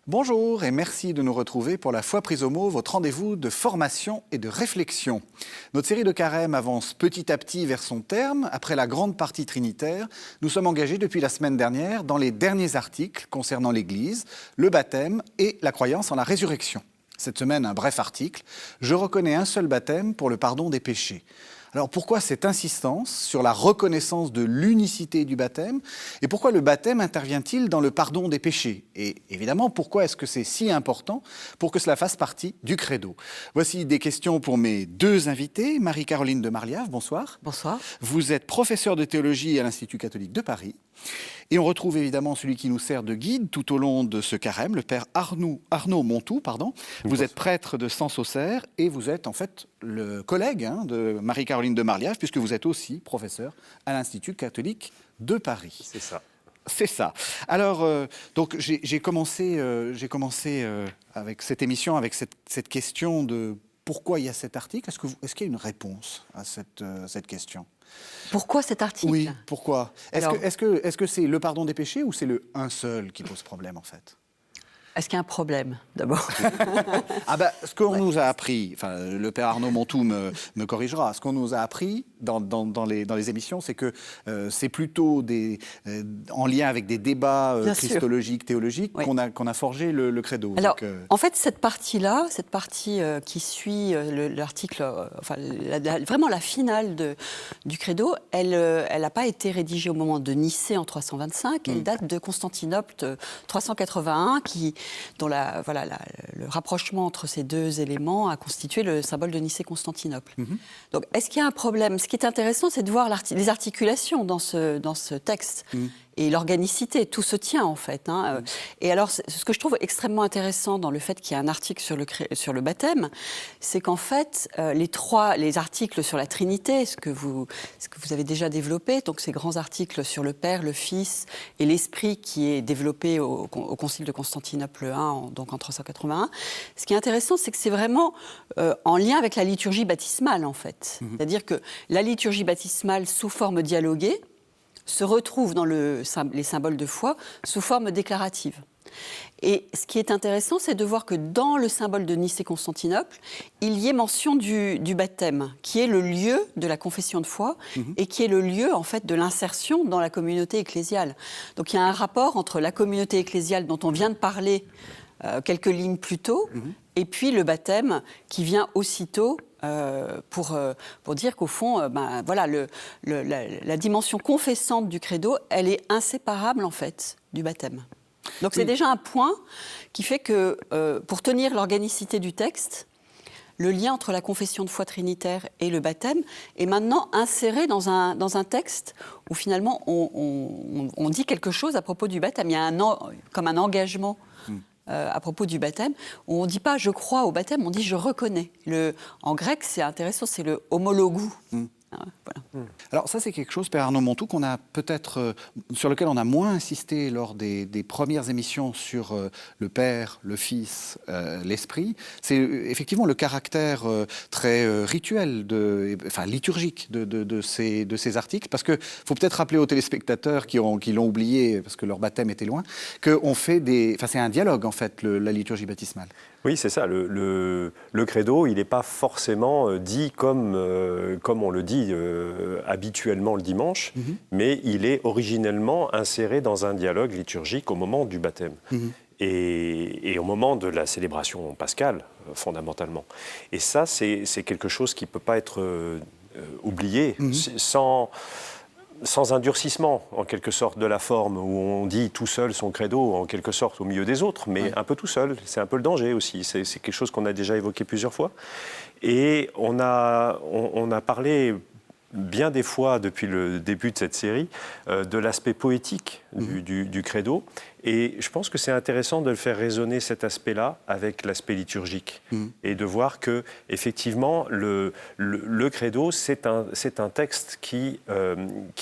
Bonjour et merci de nous retrouver pour la Foi prise au mot, votre rendez-vous de formation et de réflexion. Notre série de carême avance petit à petit vers son terme. Après la grande partie trinitaire, nous sommes engagés depuis la semaine dernière dans les derniers articles concernant l'Église, le baptême et la croyance en la résurrection. Cette semaine, un bref article. Je reconnais un seul baptême pour le pardon des péchés. Alors pourquoi cette insistance sur la reconnaissance de l'unicité du baptême et pourquoi le baptême intervient-il dans le pardon des péchés? Et évidemment, pourquoi est-ce que c'est si important pour que cela fasse partie du credo? Voici des questions pour mes deux invités. Marie-Caroline de Marliave, bonsoir. Bonsoir. Vous êtes professeure de théologie à l'Institut catholique de Paris. Et on retrouve évidemment celui qui nous sert de guide tout au long de ce carême, le père Arnaud Montou. Vous êtes prêtre de Sens-Auxerre et vous êtes en fait le collègue de Marie-Caroline de Marliave, puisque vous êtes aussi professeur à l'Institut catholique de Paris. C'est ça. C'est ça. Alors, donc j'ai commencé avec cette émission, avec cette question de pourquoi il y a cet article. Est-ce qu'il y a une réponse à cette question? Pourquoi cet article? Oui, pourquoi? Est-ce que c'est le pardon des péchés ou c'est le un seul qui pose problème en fait? Est-ce qu'il y a un problème, d'abord? Ce qu'on nous a appris, enfin, le père Arnaud Montou me corrigera, ce qu'on nous a appris dans les émissions, c'est que c'est plutôt en lien avec des débats christologiques, théologiques, oui, qu'on a forgé le credo. Alors, en fait, cette partie qui suit l'article, vraiment la finale du credo, elle n'a pas été rédigée au moment de Nicée en 325, elle date de Constantinople 381, dont le rapprochement entre ces deux éléments a constitué le symbole de Nicée-Constantinople. Donc, est-ce qu'il y a un problème? Ce qui est intéressant, c'est de voir les articulations dans ce texte. Et l'organicité, tout se tient en fait. Et alors, ce que je trouve extrêmement intéressant dans le fait qu'il y a un article sur le baptême, c'est qu'en fait, les articles sur la Trinité, ce que vous avez déjà développé, donc ces grands articles sur le Père, le Fils et l'Esprit qui est développé au Concile de Constantinople I, donc en 381, ce qui est intéressant, c'est que c'est vraiment en lien avec la liturgie baptismale en fait. C'est-à-dire que la liturgie baptismale sous forme dialoguée se retrouve dans les symboles de foi sous forme déclarative. Et ce qui est intéressant, c'est de voir que dans le symbole de Nicée-Constantinople, il y est mention du baptême, qui est le lieu de la confession de foi et qui est le lieu, en fait, de l'insertion dans la communauté ecclésiale. Donc il y a un rapport entre la communauté ecclésiale dont on vient de parler quelques lignes plus tôt, et puis le baptême qui vient aussitôt pour dire qu'au fond, la dimension confessante du credo, elle est inséparable en fait du baptême. Donc c'est déjà un point qui fait que pour tenir l'organicité du texte, le lien entre la confession de foi trinitaire et le baptême est maintenant inséré dans un texte où finalement on dit quelque chose à propos du baptême. Il y a comme un engagement à propos du baptême. On ne dit pas « je crois au baptême », on dit « je reconnais ». En grec, c'est intéressant, c'est le homologou. Voilà. Alors ça, c'est quelque chose, père Arnaud Montou, qu'on a peut-être, sur lequel on a moins insisté lors des premières émissions sur le Père, le Fils, l'Esprit. C'est effectivement le caractère très rituel, liturgique de ces articles, parce qu'il faut peut-être rappeler aux téléspectateurs qui l'ont oublié, parce que leur baptême était loin, qu'on fait c'est un dialogue, en fait, la liturgie baptismale. Oui, c'est ça. Le credo, il n'est pas forcément dit comme on le dit habituellement le dimanche, mais il est originellement inséré dans un dialogue liturgique au moment du baptême. Et au moment de la célébration pascale, fondamentalement. Et ça, c'est quelque chose qui ne peut pas être oublié sans un durcissement, en quelque sorte, de la forme, où on dit tout seul son credo, en quelque sorte, au milieu des autres, mais un peu tout seul. C'est un peu le danger aussi. C'est quelque chose qu'on a déjà évoqué plusieurs fois. Et on a parlé bien des fois, depuis le début de cette série, de l'aspect poétique du credo. Et je pense que c'est intéressant de le faire résonner cet aspect-là avec l'aspect liturgique et de voir que effectivement le credo c'est un texte qui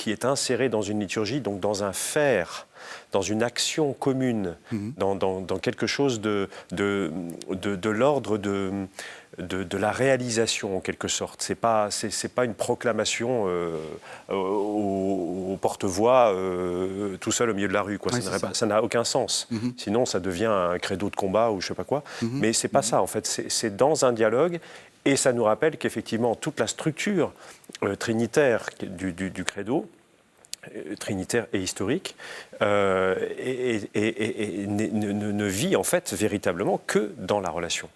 est inséré dans une liturgie, donc dans un faire, dans une action commune, dans quelque chose de l'ordre de la réalisation en quelque sorte. C'est pas une proclamation au porte-voix tout seul au milieu de la rue, quoi. Ça n'a aucun sens. Sinon ça devient un credo de combat ou je sais pas quoi. Mais c'est pas ça en fait. C'est dans un dialogue. Et ça nous rappelle qu'effectivement toute la structure trinitaire du credo, trinitaire et historique, ne vit en fait véritablement que dans la relation.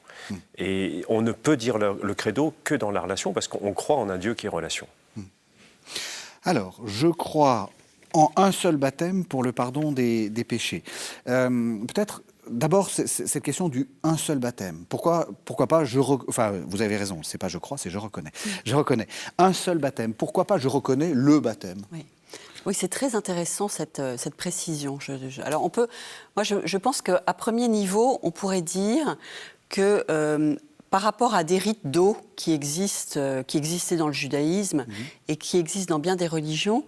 Et on ne peut dire le credo que dans la relation parce qu'on croit en un Dieu qui est relation. Alors, je crois en un seul baptême pour le pardon des péchés. Peut-être d'abord cette question du un seul baptême. Pourquoi pas enfin, vous avez raison, c'est pas je crois, c'est je reconnais. Je reconnais. Un seul baptême. Pourquoi pas je reconnais le baptême? Oui, c'est très intéressant cette précision. Alors je pense qu'à premier niveau, on pourrait dire que par rapport à des rites d'eau qui existaient dans le judaïsme et qui existent dans bien des religions,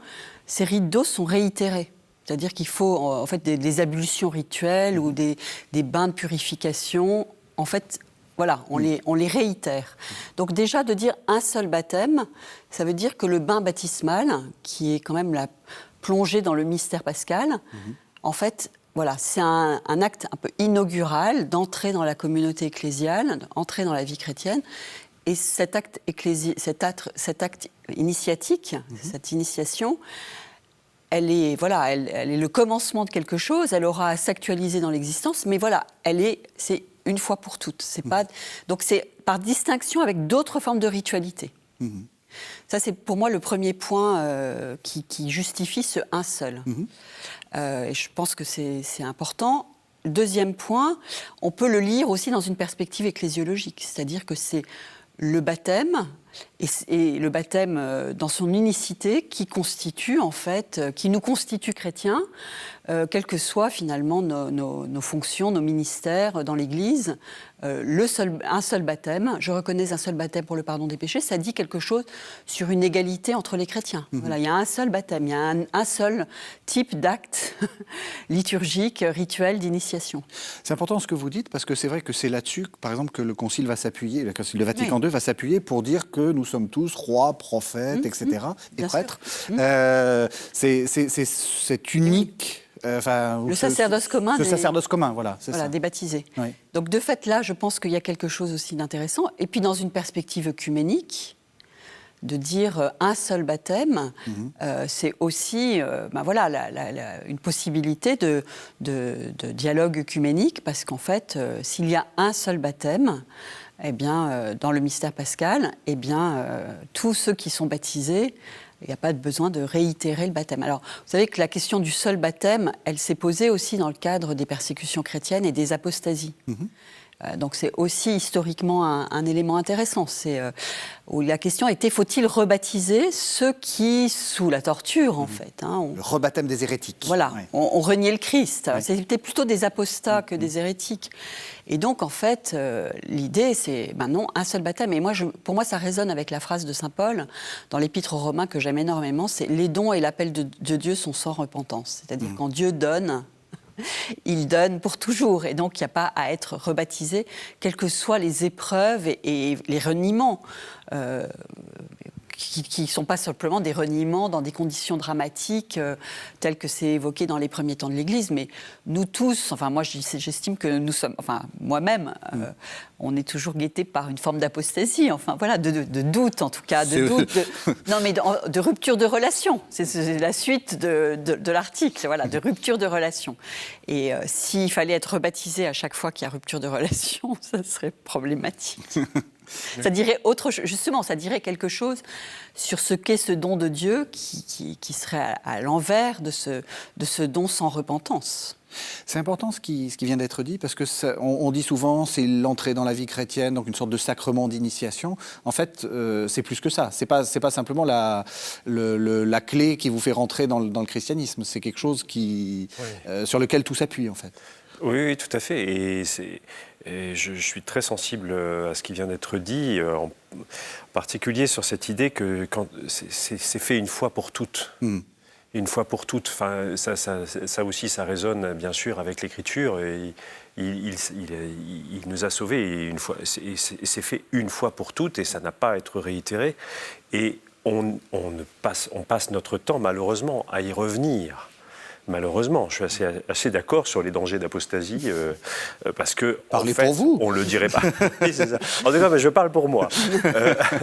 ces rites d'eau sont réitérés. C'est-à-dire qu'il faut en fait des ablutions rituelles ou des bains de purification. En fait, voilà, on les réitère. Donc déjà, de dire un seul baptême, ça veut dire que le bain baptismal, qui est quand même la plongée dans le mystère pascal, en fait, voilà, c'est un acte un peu inaugural d'entrer dans la communauté ecclésiale, d'entrer dans la vie chrétienne. Et cet acte initiatique, cette initiation, elle est le commencement de quelque chose, elle aura à s'actualiser dans l'existence, mais voilà, c'est une fois pour toutes. Donc c'est par distinction avec d'autres formes de ritualité. Ça, c'est pour moi le premier point qui justifie ce un seul. Et je pense que c'est important. Deuxième point, on peut le lire aussi dans une perspective ecclésiologique, c'est-à-dire que c'est le baptême, et le baptême dans son unicité qui constitue en fait, qui nous constitue chrétiens, quelles que soient finalement nos fonctions, nos ministères dans l'Église. Un seul baptême, je reconnais un seul baptême pour le pardon des péchés, ça dit quelque chose sur une égalité entre les chrétiens. Voilà, il y a un seul baptême, il y a un seul type d'acte liturgique, rituel d'initiation. C'est important ce que vous dites, parce que c'est vrai que c'est là-dessus, par exemple, que le Concile va s'appuyer, le Concile de Vatican II va s'appuyer pour dire que nous sommes tous rois, prophètes, etc., et prêtres. C'est cette unique... le sacerdoce commun. Sacerdoce commun, voilà, ça. Des baptisés. Oui. Donc de fait, là, je pense qu'il y a quelque chose aussi d'intéressant. Et puis dans une perspective œcuménique, de dire un seul baptême, c'est aussi une possibilité de dialogue œcuménique, parce qu'en fait, s'il y a un seul baptême, eh bien, dans le mystère pascal, eh bien, tous ceux qui sont baptisés, il n'y a pas de besoin de réitérer le baptême. Alors, vous savez que la question du seul baptême, elle s'est posée aussi dans le cadre des persécutions chrétiennes et des apostasies. Donc c'est aussi historiquement un élément intéressant. Où la question était, faut-il rebaptiser ceux qui, sous la torture en fait... le rebaptême des hérétiques. Voilà, on reniait le Christ. C'était plutôt des apostats que des hérétiques. Et donc en fait, l'idée c'est, non, un seul baptême. Et pour moi, ça résonne avec la phrase de saint Paul dans l'Épître aux Romains que j'aime énormément, c'est « Les dons et l'appel de Dieu sont sans repentance ». C'est-à-dire quand Dieu donne... il donne pour toujours, et donc il n'y a pas à être rebaptisé, quelles que soient les épreuves et les reniements, qui ne sont pas simplement des reniements dans des conditions dramatiques telles que c'est évoqué dans les premiers temps de l'Église, mais nous tous, enfin moi j'estime que nous sommes, enfin moi-même, on est toujours guettés par une forme d'apostasie, enfin voilà, de doute en tout cas, de rupture de relation. C'est la suite de l'article, voilà, de rupture de relation. Et s'il fallait être rebaptisé à chaque fois qu'il y a rupture de relation, ça serait problématique. Ça dirait autre chose, justement, ça dirait quelque chose sur ce qu'est ce don de Dieu qui serait à l'envers de ce don sans repentance. C'est important ce qui vient d'être dit, parce que on dit souvent c'est l'entrée dans la vie chrétienne, donc une sorte de sacrement d'initiation. En fait, c'est plus que ça. C'est pas simplement la clé qui vous fait rentrer dans le christianisme. C'est quelque chose sur lequel tout s'appuie, en fait. Oui, tout à fait. Et je suis très sensible à ce qui vient d'être dit, en particulier sur cette idée que c'est fait une fois pour toutes. Une fois pour toutes. Enfin, ça aussi, ça résonne bien sûr avec l'Écriture. Et il nous a sauvés une fois. C'est fait une fois pour toutes et ça n'a pas à être réitéré. Et on passe notre temps, malheureusement, à y revenir. Malheureusement, je suis assez d'accord sur les dangers d'apostasie, parce que Parlez pour vous. On le dirait pas. Oui, c'est ça. En tout cas, je parle pour moi.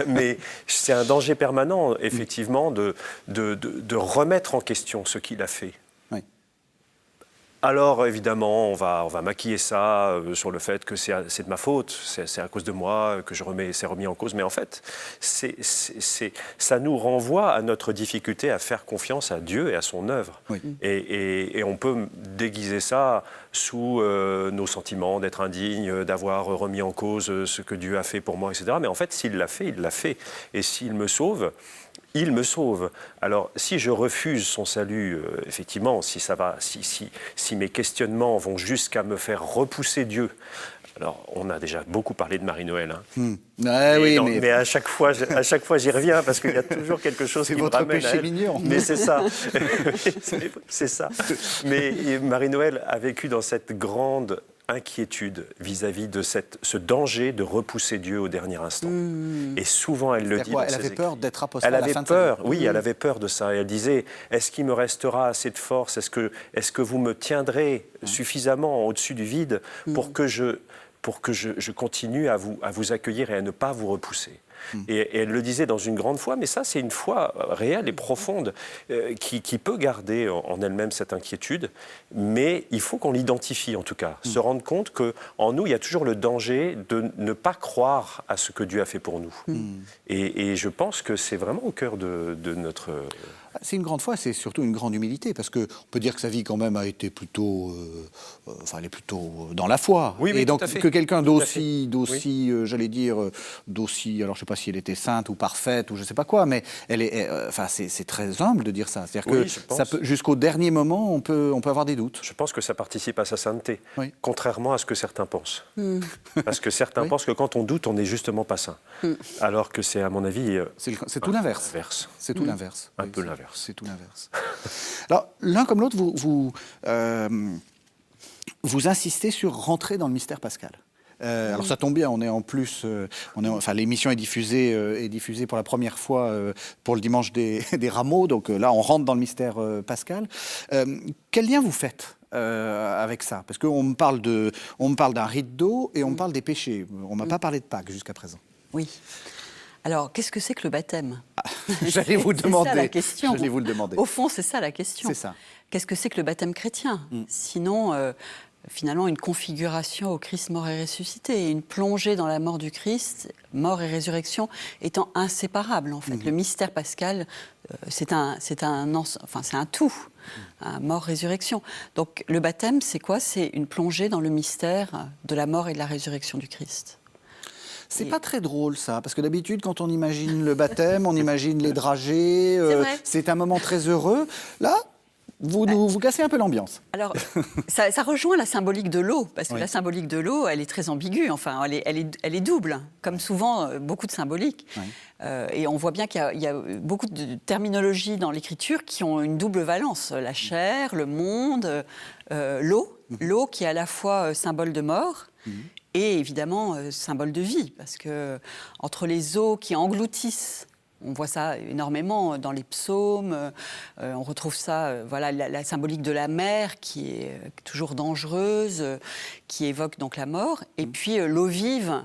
Mais c'est un danger permanent, effectivement, de remettre en question ce qu'il a fait. Oui. Alors, évidemment, on va maquiller ça sur le fait que c'est de ma faute, c'est à cause de moi que c'est remis en cause. Mais en fait, ça nous renvoie à notre difficulté à faire confiance à Dieu et à son œuvre. Oui. Et on peut déguiser ça sous nos sentiments d'être indigne, d'avoir remis en cause ce que Dieu a fait pour moi, etc. Mais en fait, s'il l'a fait, il l'a fait. Et s'il me sauve, il me sauve. Alors, si je refuse son salut, effectivement, si mes questionnements vont jusqu'à me faire repousser Dieu, alors on a déjà beaucoup parlé de Marie-Noël. Hein. Mais à chaque fois, j'y reviens parce qu'il y a toujours quelque chose qui me ramène. C'est votre péché mignon. Mais c'est ça. C'est ça. Mais Marie-Noël a vécu dans cette grande inquiétude vis-à-vis de ce danger de repousser Dieu au dernier instant. Et souvent, elle le dit dans ses écrits. Elle avait peur d'être apostole à la fin de sa vie. Oui, elle avait peur de ça. Et elle disait, est-ce qu'il me restera assez de force ? Est-ce que vous me tiendrez suffisamment au-dessus du vide pour que je continue à vous accueillir et à ne pas vous repousser ? Et elle le disait dans une grande foi, mais ça, c'est une foi réelle et profonde qui peut garder en elle-même cette inquiétude, mais il faut qu'on l'identifie en tout cas, se rendre compte qu'en nous, il y a toujours le danger de ne pas croire à ce que Dieu a fait pour nous. Et je pense que c'est vraiment au cœur de notre... C'est une grande foi, c'est surtout une grande humilité, parce qu'on peut dire que sa vie quand même a été plutôt... elle est plutôt dans la foi. Oui, et donc que quelqu'un d'aussi, j'allais dire, d'aussi... Alors je ne sais pas si elle était sainte ou parfaite ou je ne sais pas quoi, mais c'est très humble de dire ça. C'est-à-dire que jusqu'au dernier moment, on peut avoir des doutes. Je pense que ça participe à sa sainteté, contrairement à ce que certains pensent. Parce que certains pensent que quand on doute, on n'est justement pas saint. Alors que c'est, à mon avis... C'est tout l'inverse. C'est tout l'inverse. Un peu l'inverse. C'est tout l'inverse. Alors, l'un comme l'autre, vous insistez sur rentrer dans le mystère pascal. Alors ça tombe bien, on est en plus, l'émission est diffusée pour la première fois pour le dimanche des Rameaux, donc là on rentre dans le mystère pascal. Quel lien vous faites avec ça ? Parce qu'on me parle d'un rite d'eau et on me parle des péchés. On m'a pas parlé de Pâques jusqu'à présent. Oui. Alors, qu'est-ce que c'est que le baptême ? J'allais vous demander. C'est ça la question. J'allais vous le demander. Au fond, c'est ça la question. C'est ça. Qu'est-ce que c'est que le baptême chrétien ? Sinon, finalement, une configuration au Christ mort et ressuscité, une plongée dans la mort du Christ, mort et résurrection, étant inséparables, en fait. Le mystère pascal, c'est un tout, mort-résurrection. Donc, le baptême, c'est quoi ? C'est une plongée dans le mystère de la mort et de la résurrection du Christ. C'est pas très drôle ça, parce que d'habitude quand on imagine le baptême, on imagine les dragées, c'est un moment très heureux. Là, vous cassez un peu l'ambiance. Alors, ça rejoint la symbolique de l'eau, parce que la symbolique de l'eau, elle est très ambiguë, enfin, elle est double, comme souvent beaucoup de symboliques. Et on voit bien qu'il y a beaucoup de terminologies dans l'écriture qui ont une double valence. La chair, le monde, l'eau qui est à la fois symbole de mort, et évidemment, symbole de vie, parce que entre les eaux qui engloutissent, on voit ça énormément dans les psaumes, on retrouve ça, la symbolique de la mer qui est toujours dangereuse, qui évoque donc la mort, et puis l'eau vive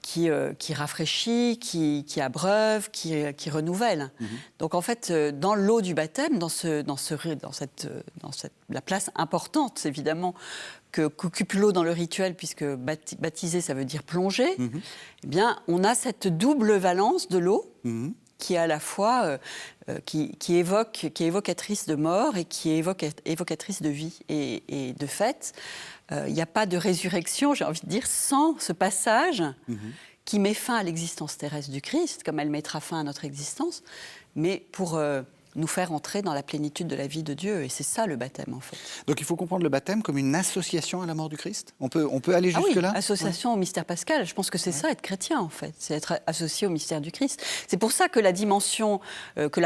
qui rafraîchit, qui abreuve, qui renouvelle. Donc en fait, dans l'eau du baptême, la place importante évidemment qu'occupe l'eau dans le rituel, puisque baptiser ça veut dire plonger, eh bien on a cette double valence de l'eau qui est à la fois qui est évocatrice de mort et qui est évocatrice de vie. Et de fait, il n'y a pas de résurrection, j'ai envie de dire, sans ce passage qui met fin à l'existence terrestre du Christ, comme elle mettra fin à notre existence, mais pour nous faire entrer dans la plénitude de la vie de Dieu. Et c'est ça le baptême, en fait. Donc il faut comprendre le baptême comme une association à la mort du Christ ? On peut aller jusque-là ? Oui, association au mystère pascal. Je pense que c'est ça, être chrétien, en fait. C'est être associé au mystère du Christ. C'est pour ça que la dimension, que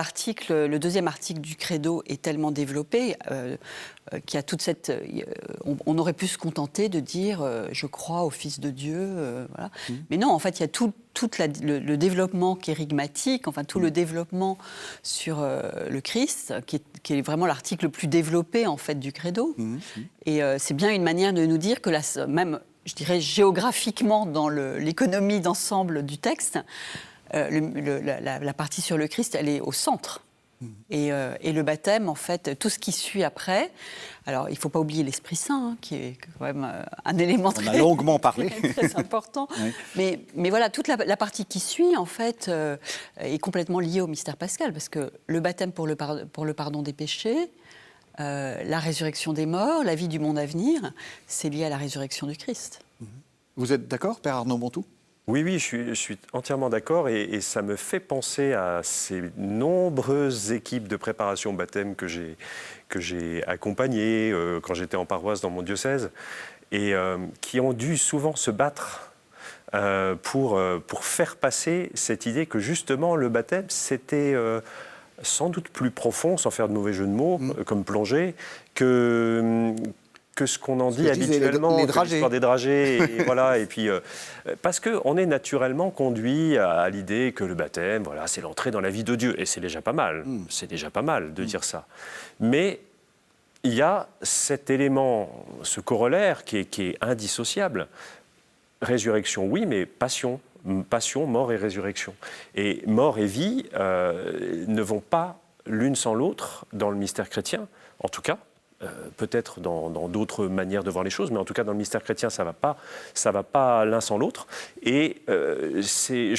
le deuxième article du Credo est tellement développé, qui a toute cette... on aurait pu se contenter de dire je crois au Fils de Dieu, voilà. Mais non, en fait, il y a tout le développement kérigmatique, enfin tout le développement sur le Christ, qui est vraiment l'article le plus développé en fait du Credo. Et c'est bien une manière de nous dire que même, je dirais géographiquement dans l'économie d'ensemble du texte, la partie sur le Christ, elle est au centre. Et le baptême, en fait, tout ce qui suit après. Alors, il ne faut pas oublier l'Esprit Saint, qui est quand même un élément On a longuement parlé. très important. Oui. Mais voilà, toute la partie qui suit, en fait, est complètement liée au mystère pascal, parce que le baptême pour le pardon des péchés, la résurrection des morts, la vie du monde à venir, c'est lié à la résurrection du Christ. Vous êtes d'accord, Père Arnaud Bontou ? Oui, je suis entièrement d'accord et ça me fait penser à ces nombreuses équipes de préparation au baptême que j'ai accompagnées quand j'étais en paroisse dans mon diocèse et qui ont dû souvent se battre pour faire passer cette idée que justement le baptême c'était sans doute plus profond, sans faire de mauvais jeu de mots, comme plonger, que ce qu'on en dit habituellement, l'histoire des dragées, et voilà, et puis parce qu'on est naturellement conduit à l'idée que le baptême, voilà, c'est l'entrée dans la vie de Dieu, et c'est déjà pas mal, c'est déjà pas mal de dire ça. Mais il y a cet élément, ce corollaire qui est indissociable. Résurrection, oui, mais passion, mort et résurrection. Et mort et vie ne vont pas l'une sans l'autre dans le mystère chrétien, en tout cas. Peut-être dans d'autres manières de voir les choses, mais en tout cas dans le mystère chrétien, ça va pas l'un sans l'autre. Et c'est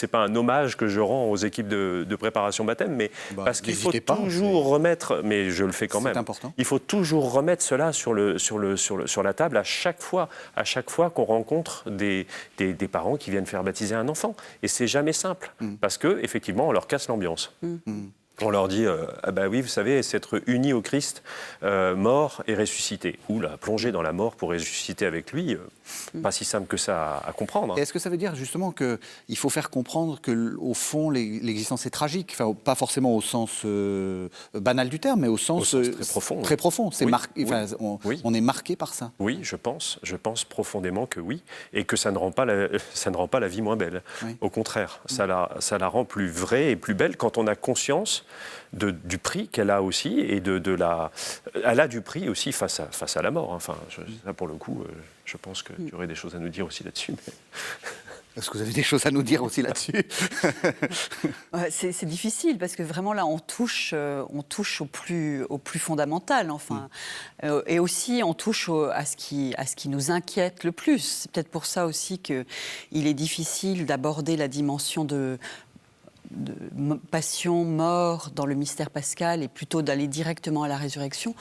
pas un hommage que je rends aux équipes de préparation baptême, mais parce qu'il faut toujours remettre, mais je le fais quand même. C'est important. Il faut toujours remettre cela sur la table à chaque fois qu'on rencontre des parents qui viennent faire baptiser un enfant. Et c'est jamais simple, parce que effectivement, on leur casse l'ambiance. On leur dit, ah bah oui, vous savez, c'est être unis au Christ, mort et ressuscité. Ou la plonger dans la mort pour ressusciter avec lui, pas si simple que ça à comprendre. Et est-ce que ça veut dire justement qu'il faut faire comprendre qu'au fond, l'existence est tragique, enfin, pas forcément au sens banal du terme, mais au sens très profond. Très profond. C'est oui. On est marqué par ça. Oui, je pense profondément que oui, et que ça ne rend pas la vie moins belle. Oui. Au contraire, ça la rend plus vraie et plus belle quand on a conscience du prix qu'elle a aussi, et elle a du prix aussi face à la mort. Enfin, là, pour le coup, je pense qu'il y aurait des choses à nous dire aussi là-dessus. Mais... Est-ce que vous avez des choses à nous dire aussi là-dessus ? C'est difficile, parce que vraiment là, on touche au plus fondamental, enfin. Et aussi, on touche à ce qui nous inquiète le plus. C'est peut-être pour ça aussi qu'il est difficile d'aborder la dimension de passion, mort dans le mystère pascal, et plutôt d'aller directement à la résurrection,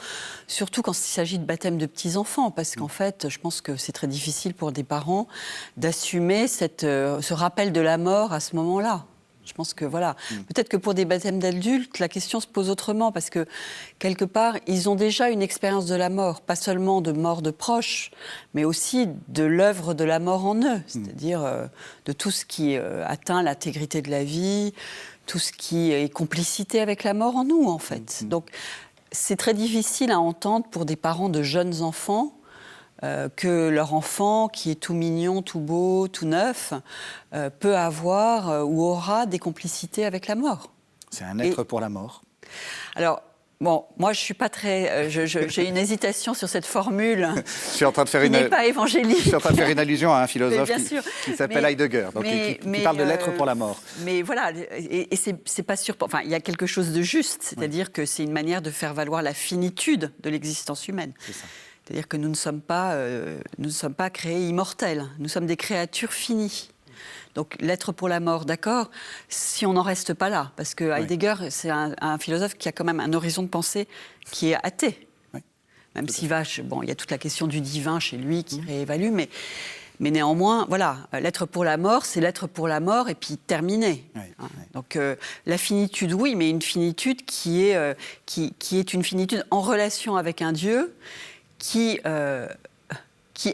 surtout quand il s'agit de baptême de petits-enfants, parce qu'en fait, je pense que c'est très difficile pour des parents d'assumer ce rappel de la mort à ce moment-là. Je pense que voilà, peut-être que pour des baptêmes d'adultes, la question se pose autrement, parce que quelque part, ils ont déjà une expérience de la mort, pas seulement de mort de proches, mais aussi de l'œuvre de la mort en eux, c'est-à-dire de tout ce qui atteint l'intégrité de la vie, tout ce qui est complicité avec la mort en nous, en fait. Donc, c'est très difficile à entendre pour des parents de jeunes enfants, que leur enfant, qui est tout mignon, tout beau, tout neuf, peut avoir ou aura des complicités avec la mort. C'est un être pour la mort. Alors, Bon, moi, je suis pas très. J'ai une hésitation sur cette formule. Je suis en train de faire qui n'est pas évangélique. Je suis en train de faire une allusion à un philosophe qui s'appelle Mais- Heidegger, donc qui parle de l'être pour la mort. Mais voilà, et c'est pas sûr. Enfin, il y a quelque chose de juste, c'est-à-dire que c'est une manière de faire valoir la finitude de l'existence humaine. C'est ça. C'est-à-dire que nous ne sommes pas créés immortels. Nous sommes des créatures finies. Donc l'être pour la mort, d'accord, si on n'en reste pas là. Parce que Heidegger, c'est un philosophe qui a quand même un horizon de pensée qui est athée. Oui. Même s'il va... Bon, il y a toute la question du divin chez lui qui réévalue, mais néanmoins, voilà, l'être pour la mort, c'est l'être pour la mort et puis terminé. Oui, Hein. oui. Donc la finitude, oui, mais une finitude qui est une finitude en relation avec un Dieu qui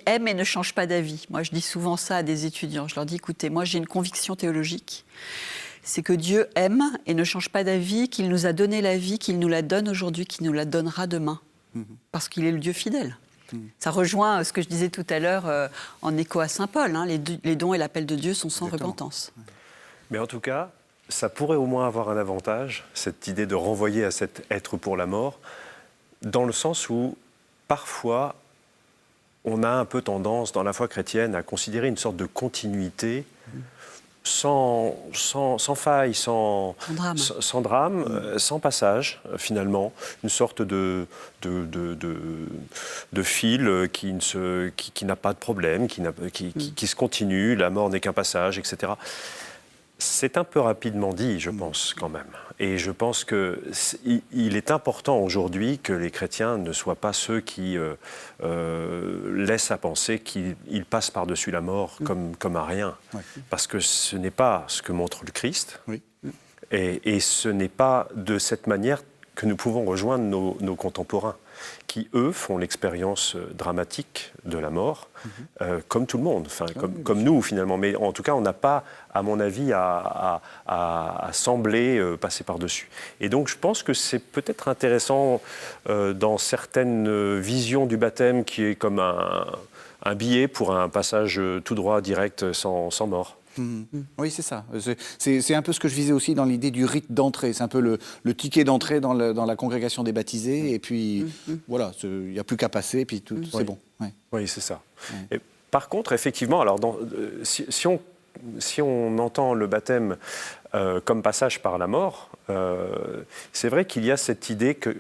aime et ne change pas d'avis. Moi, je dis souvent ça à des étudiants. Je leur dis, écoutez, moi, j'ai une conviction théologique. C'est que Dieu aime et ne change pas d'avis, qu'il nous a donné la vie, qu'il nous la donne aujourd'hui, qu'il nous la donnera demain. Parce qu'il est le Dieu fidèle. Ça rejoint ce que je disais tout à l'heure en écho à saint Paul. Hein, les dons et l'appel de Dieu sont sans Exactement. repentance. Mais en tout cas, ça pourrait au moins avoir un avantage, cette idée de renvoyer à cet être pour la mort, dans le sens où, parfois, on a un peu tendance, dans la foi chrétienne, à considérer une sorte de continuité sans faille, sans drame, sans passage, finalement. Une sorte de fil qui n'a pas de problème, qui se continue, la mort n'est qu'un passage, etc. C'est un peu rapidement dit, je pense, quand même. Et je pense qu'il est important aujourd'hui que les chrétiens ne soient pas ceux qui laissent à penser qu'ils passent par-dessus la mort comme à rien. Ouais. Parce que ce n'est pas ce que montre le Christ. Oui. Et ce n'est pas de cette manière que nous pouvons rejoindre nos contemporains, qui, eux, font l'expérience dramatique de la mort, comme tout le monde, comme nous, finalement. Mais en tout cas, on n'a pas, à mon avis, à sembler passer par-dessus. Et donc, je pense que c'est peut-être intéressant, dans certaines visions du baptême, qui est comme un billet pour un passage tout droit, direct, sans mort. Oui, c'est ça. C'est un peu ce que je visais aussi dans l'idée du rite d'entrée. C'est un peu le ticket d'entrée dans la congrégation des baptisés. Et puis, voilà, il n'y a plus qu'à passer, et puis c'est bon. Ouais. Oui, c'est ça. Et par contre, effectivement, alors si on entend le baptême comme passage par la mort, c'est vrai qu'il y a cette idée que,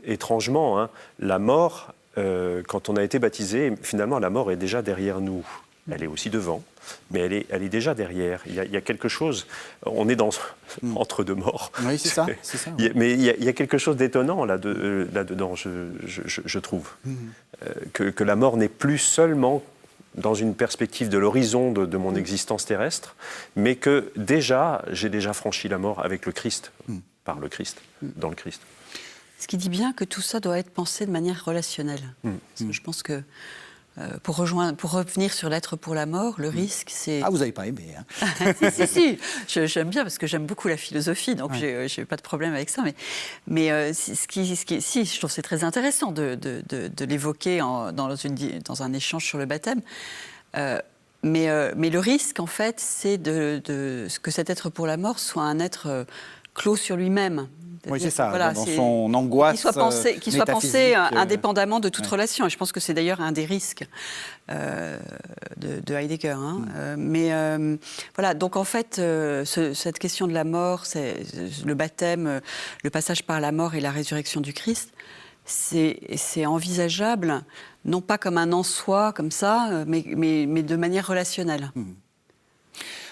étrangement, hein, la mort, quand on a été baptisé, finalement, la mort est déjà derrière nous. Elle est aussi devant, mais elle est déjà derrière. Il y a quelque chose, on est entre deux morts. Oui, c'est ça. C'est ça, ouais. Mais il y a quelque chose d'étonnant là-dedans, je trouve. Que la mort n'est plus seulement dans une perspective de l'horizon de mon existence terrestre, mais que j'ai déjà franchi la mort avec le Christ, par le Christ, dans le Christ. Ce qui dit bien que tout ça doit être pensé de manière relationnelle. Parce que je pense que pour revenir sur l'être pour la mort, le risque, c'est... Ah, vous n'avez pas aimé, hein. Si. J'aime bien parce que j'aime beaucoup la philosophie, donc j'ai pas de problème avec ça. Mais je trouve que c'est très intéressant de l'évoquer dans un échange sur le baptême. Mais le risque, en fait, c'est que cet être pour la mort soit un être clos sur lui-même. Oui, c'est ça, voilà, dans son angoisse qu'il soit pensé métaphysique, indépendamment de toute relation. Et je pense que c'est d'ailleurs un des risques de Heidegger. Hein. Voilà, donc en fait, cette question de la mort, c'est le baptême, le passage par la mort et la résurrection du Christ, c'est envisageable, non pas comme un en soi, comme ça, mais de manière relationnelle.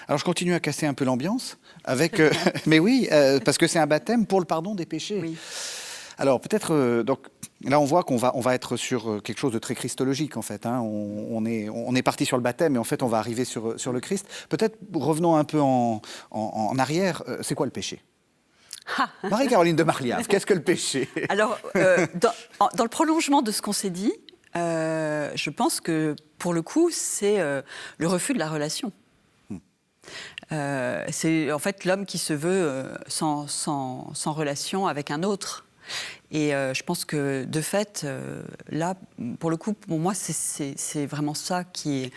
Alors je continue à casser un peu l'ambiance avec, mais oui, parce que c'est un baptême pour le pardon des péchés. Oui. Alors peut-être, donc là on voit qu'on va être sur quelque chose de très christologique en fait. Hein. On est parti sur le baptême, mais en fait on va arriver sur le Christ. Peut-être revenons un peu en arrière. C'est quoi le péché? Marie-Caroline de Marliave, qu'est-ce que le péché? Alors, dans le prolongement de ce qu'on s'est dit, je pense que pour le coup, c'est le refus de la relation. C'est en fait l'homme qui se veut sans relation avec un autre. Et je pense que de fait, là, pour le coup, pour moi, c'est vraiment ça qui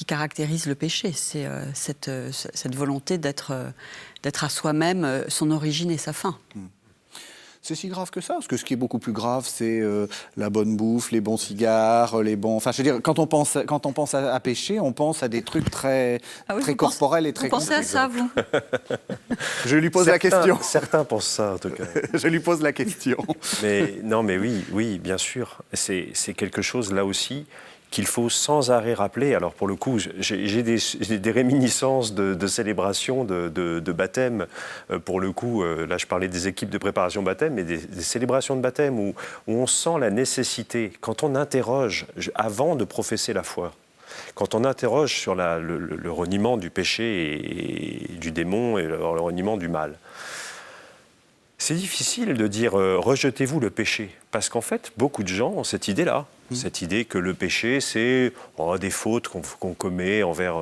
caractérise le péché. C'est cette volonté d'être à soi-même son origine et sa fin. c'est si grave que ça. Parce que ce qui est beaucoup plus grave, c'est la bonne bouffe, les bons cigares, les bons... Enfin, je veux dire, quand on pense à péché, on pense à des trucs très corporels et très concrets. Vous pensez à ça, vous? Je lui pose la question. Certains pensent ça, en tout cas. Je lui pose la question. Mais oui, bien sûr. C'est quelque chose, là aussi, qu'il faut sans arrêt rappeler. Alors pour le coup, j'ai des réminiscences de célébrations de baptême. Pour le coup, là je parlais des équipes de préparation baptême, mais des célébrations de baptême où on sent la nécessité, quand on interroge, avant de professer la foi, quand on interroge sur le reniement du péché et du démon et le reniement du mal, c'est difficile de dire rejetez-vous le péché, parce qu'en fait, beaucoup de gens ont cette idée-là. Cette idée que le péché, c'est des fautes qu'on commet envers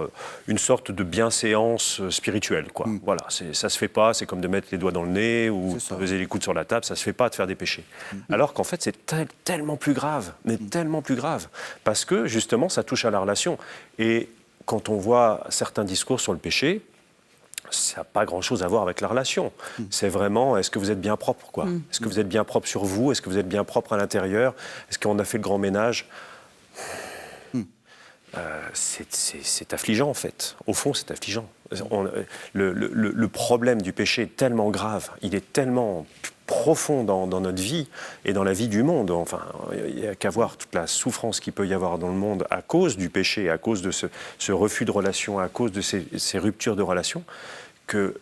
une sorte de bienséance spirituelle, quoi. Voilà, ça se fait pas, c'est comme de mettre les doigts dans le nez ou peser les coudes sur la table, ça se fait pas de faire des péchés. Alors qu'en fait, c'est tellement plus grave, mais tellement plus grave, parce que justement, ça touche à la relation. Et quand on voit certains discours sur le péché, ça n'a pas grand-chose à voir avec la relation. C'est vraiment, est-ce que vous êtes bien propre, quoi? Est-ce que vous êtes bien propre sur vous? Est-ce que vous êtes bien propre à l'intérieur? Est-ce qu'on a fait le grand ménage? C'est affligeant, en fait. Au fond, c'est affligeant. Le problème du péché est tellement grave, il est tellement profond dans notre vie et dans la vie du monde. Enfin, il n'y a qu'à voir toute la souffrance qu'il peut y avoir dans le monde à cause du péché, à cause de ce refus de relation, à cause de ces ruptures de relation, que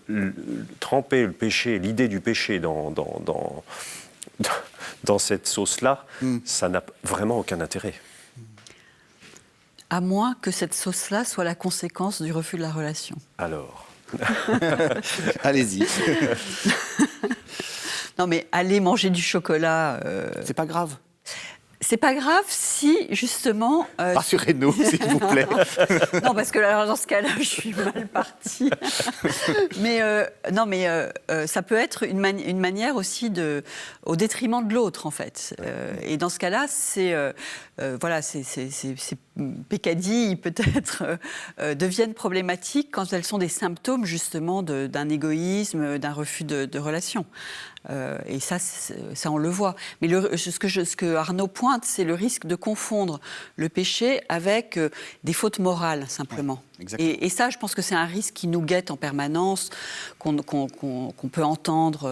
tremper le péché, l'idée du péché dans cette sauce-là, ça n'a vraiment aucun intérêt. À moins que cette sauce-là soit la conséquence du refus de la relation. Alors allez-y. Non, mais aller manger du chocolat... C'est pas grave. C'est pas grave si, justement... Rassurez-nous, s'il vous plaît. Non, parce que alors, dans ce cas-là, je suis mal partie. Mais ça peut être une manière aussi au détriment de l'autre, en fait. Et dans ce cas-là, c'est pécadilles, peut-être, deviennent problématiques quand elles sont des symptômes, justement, d'un égoïsme, d'un refus de relation. Et ça, on le voit. Mais ce que Arnaud pointe, c'est le risque de confondre le péché avec des fautes morales, simplement. Ouais, et ça, je pense que c'est un risque qui nous guette en permanence, qu'on peut entendre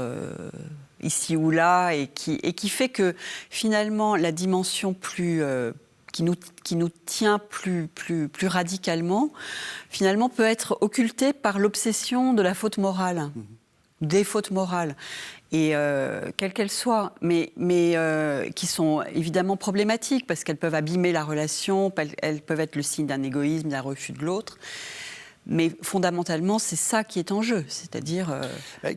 ici ou là, et qui fait que, finalement, la dimension qui nous tient plus radicalement, finalement, peut être occultée par l'obsession de la faute morale. Des fautes morales, et quelles qu'elles soient, mais qui sont évidemment problématiques, parce qu'elles peuvent abîmer la relation, elles peuvent être le signe d'un égoïsme, d'un refus de l'autre. Mais fondamentalement, c'est ça qui est en jeu, c'est-à-dire...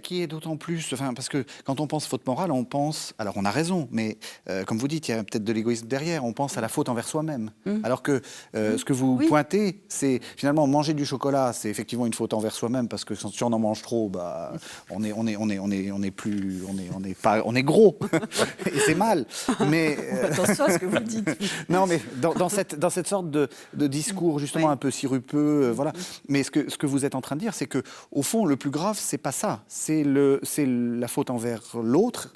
Qui est d'autant plus... parce que quand on pense faute morale, on pense... Alors, on a raison, mais comme vous dites, il y a peut-être de l'égoïsme derrière. On pense à la faute envers soi-même. Alors que ce que vous pointez, c'est finalement manger du chocolat, c'est effectivement une faute envers soi-même, parce que si on en mange trop, on est gros. Et c'est mal. Mais... Attention à ce que vous dites. Non, mais dans cette sorte de discours, justement, un peu sirupeux, voilà... Mais ce que vous êtes en train de dire, c'est que au fond, le plus grave, c'est pas ça. C'est la faute envers l'autre,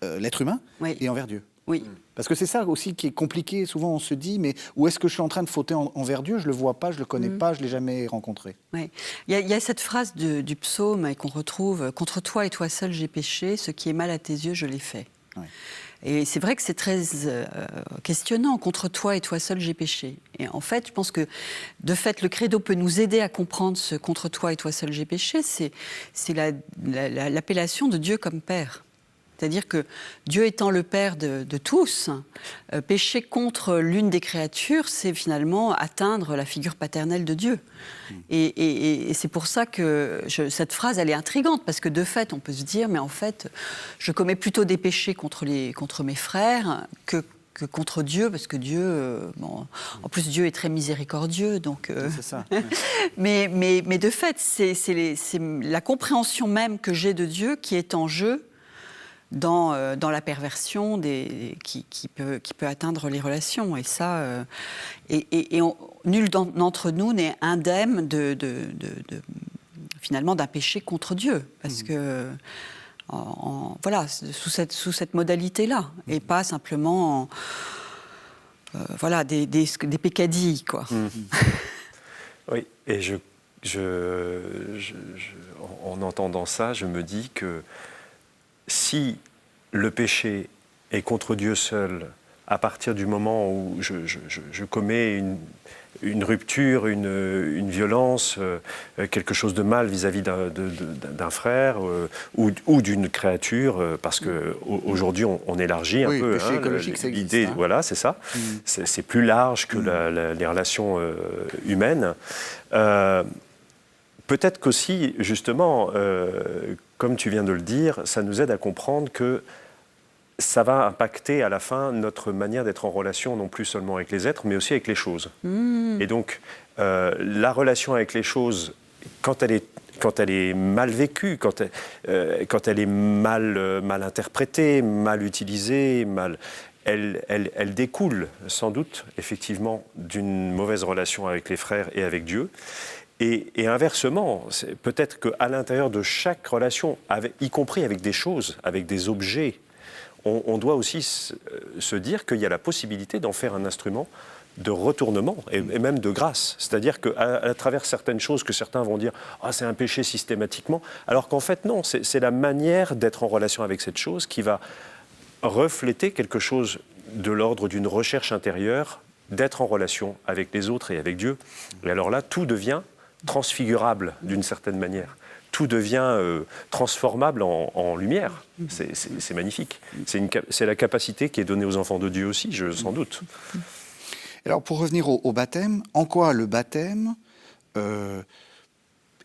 l'être humain, et envers Dieu. Oui. Parce que c'est ça aussi qui est compliqué. Souvent, on se dit, mais où est-ce que je suis en train de fauter envers Dieu? Je le vois pas, je le connais pas, je l'ai jamais rencontré. Oui. Il y a cette phrase du psaume qu'on retrouve: contre toi et toi seul j'ai péché, ce qui est mal à tes yeux, je l'ai fait. Oui. Et c'est vrai que c'est très questionnant. Contre toi et toi seul, j'ai péché. Et en fait, je pense que, de fait, le credo peut nous aider à comprendre ce « contre toi et toi seul, j'ai péché ». C'est l'appellation de Dieu comme Père. C'est-à-dire que Dieu étant le Père de tous, pécher contre l'une des créatures, c'est finalement atteindre la figure paternelle de Dieu. Et c'est pour ça que cette phrase, elle est intrigante, parce que de fait, on peut se dire, mais en fait, je commets plutôt des péchés contre mes frères que contre Dieu, parce que Dieu, en plus Dieu est très miséricordieux, donc. C'est ça. Mais de fait, c'est la compréhension même que j'ai de Dieu qui est en jeu dans la perversion qui peut atteindre les relations. Et ça, nul d'entre nous n'est indemne finalement d'un péché contre Dieu, parce que voilà, sous cette modalité-là, et pas simplement voilà, des peccadilles, quoi. Oui, et en entendant ça, je me dis que si le péché est contre Dieu seul, à partir du moment où je commets une rupture, une violence, quelque chose de mal vis-à-vis d'un frère ou d'une créature, parce qu'aujourd'hui on élargit un peu le péché écologique, ça existe, l'idée, voilà, c'est ça. C'est plus large que les relations humaines. Peut-être qu'aussi, justement, comme tu viens de le dire, ça nous aide à comprendre que ça va impacter à la fin notre manière d'être en relation, non plus seulement avec les êtres, mais aussi avec les choses. Et donc, la relation avec les choses, quand elle est mal vécue, quand elle est mal interprétée, mal utilisée, elle découle sans doute, effectivement, d'une mauvaise relation avec les frères et avec Dieu. Et inversement, peut-être qu'à l'intérieur de chaque relation, y compris avec des choses, avec des objets, on doit aussi se dire qu'il y a la possibilité d'en faire un instrument de retournement et même de grâce. C'est-à-dire qu'à travers certaines choses que certains vont dire « Ah, c'est un péché systématiquement », alors qu'en fait, non, c'est la manière d'être en relation avec cette chose qui va refléter quelque chose de l'ordre d'une recherche intérieure, d'être en relation avec les autres et avec Dieu. Et alors là, tout devient transfigurable d'une certaine manière. Tout devient transformable en lumière. C'est magnifique. C'est la capacité qui est donnée aux enfants de Dieu aussi, sans doute. Alors, pour revenir au baptême, en quoi le baptême